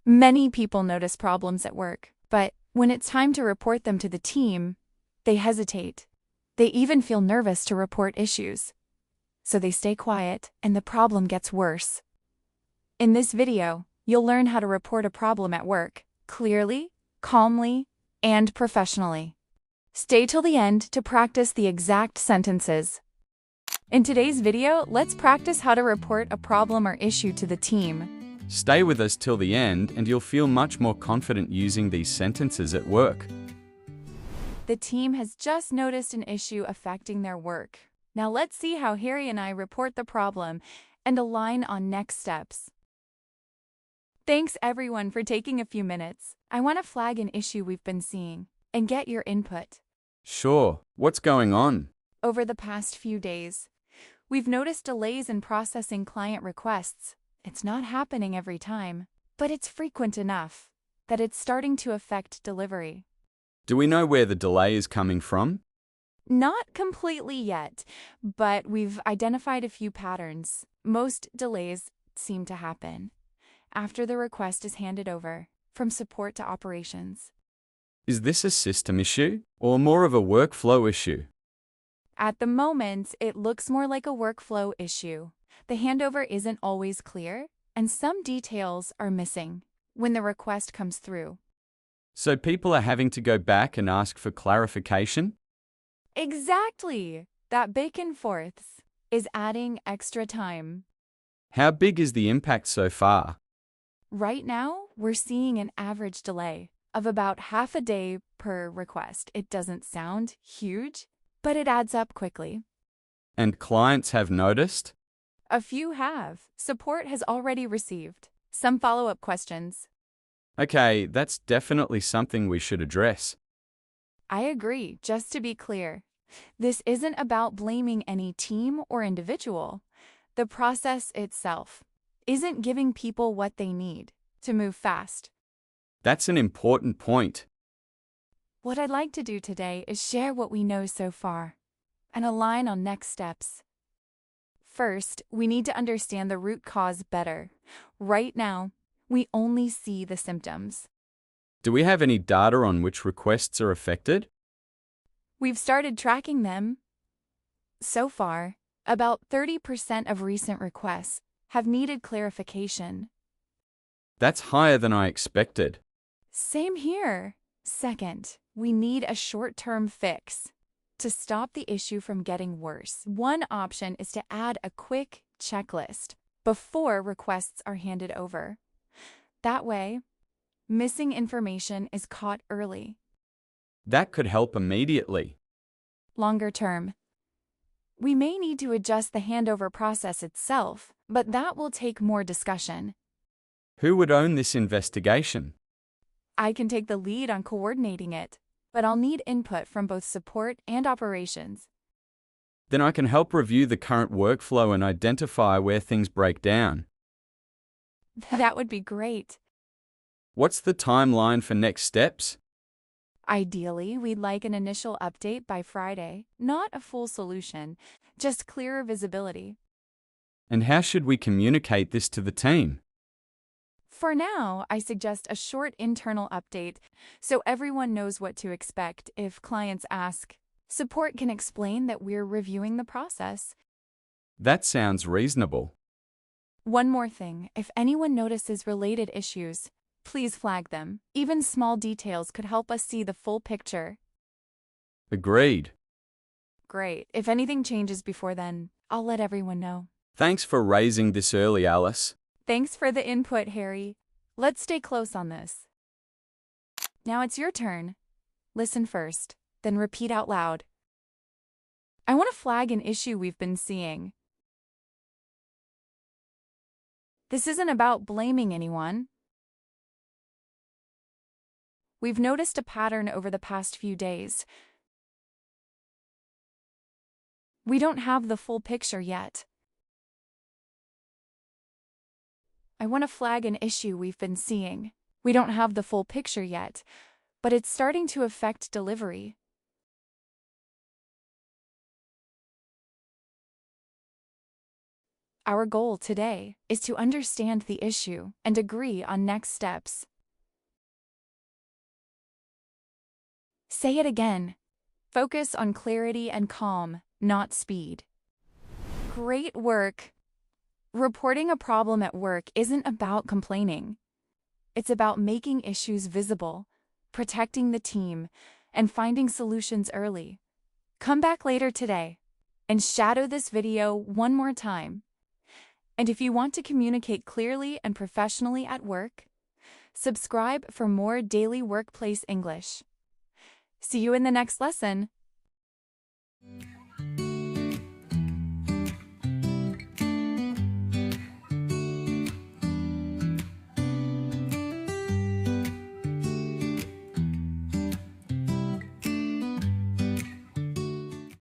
Many people notice problems at work, but when it's time to report them to the team, they hesitate. They even feel nervous to report issues. So they stay quiet, and the problem gets worse. In this video, you'll learn how to report a problem at work clearly, calmly, and professionally. Stay till the end to practice the exact sentences. In today's video, let's practice how to report a problem or issue to the team. Stay with us till the end and you'll feel much more confident using these sentences at work. The team has just noticed an issue affecting their work. Now let's see how Harry and I report the problem and align on next steps. Thanks everyone for taking a few minutes. I want to flag an issue we've been seeing and get your input. Sure, what's going on? Over the past few days, we've noticed delays in processing client requests. It's not happening every time, but it's frequent enough that it's starting to affect delivery. Do we know where the delay is coming from? Not completely yet, but we've identified a few patterns. Most delays seem to happen after the request is handed over from support to operations. Is this a system issue or more of a workflow issue? At the moment, it looks more like a workflow issue. The handover isn't always clear, and some details are missing when the request comes through. So people are having to go back and ask for clarification? Exactly! That back and forths is adding extra time. How big is the impact so far? Right now, we're seeing an average delay of about half a day per request. It doesn't sound huge, but it adds up quickly. And clients have noticed? A few have. Support has already received some follow-up questions. Okay, that's definitely something we should address. I agree. Just to be clear, this isn't about blaming any team or individual. The process itself isn't giving people what they need to move fast. That's an important point. What I'd like to do today is share what we know so far and align on next steps. First, we need to understand the root cause better. Right now, we only see the symptoms. Do we have any data on which requests are affected? We've started tracking them. So far, about 30% of recent requests have needed clarification. That's higher than I expected. Same here. Second, we need a short-term fix to stop the issue from getting worse. One option is to add a quick checklist before requests are handed over. That way, missing information is caught early. That could help immediately. Longer term, we may need to adjust the handover process itself, but that will take more discussion. Who would own this investigation? I can take the lead on coordinating it, but I'll need input from both support and operations. Then I can help review the current workflow and identify where things break down. That would be great. What's the timeline for next steps? Ideally, we'd like an initial update by Friday, not a full solution, just clearer visibility. And how should we communicate this to the team? For now, I suggest a short internal update so everyone knows what to expect if clients ask. Support can explain that we're reviewing the process. That sounds reasonable. One more thing, if anyone notices related issues, please flag them. Even small details could help us see the full picture. Agreed. Great. If anything changes before then, I'll let everyone know. Thanks for raising this early, Alice. Thanks for the input, Harry. Let's stay close on this. Now it's your turn. Listen first, then repeat out loud. I want to flag an issue we've been seeing. This isn't about blaming anyone. We've noticed a pattern over the past few days. We don't have the full picture yet. I want to flag an issue we've been seeing. We don't have the full picture yet, but it's starting to affect delivery. Our goal today is to understand the issue and agree on next steps. Say it again. Focus on clarity and calm, not speed. Great work! Reporting a problem at work isn't about complaining. It's about making issues visible, protecting the team, and finding solutions early. Come back later today and shadow this video one more time. And if you want to communicate clearly and professionally at work, subscribe for more daily workplace English. See you in the next lesson.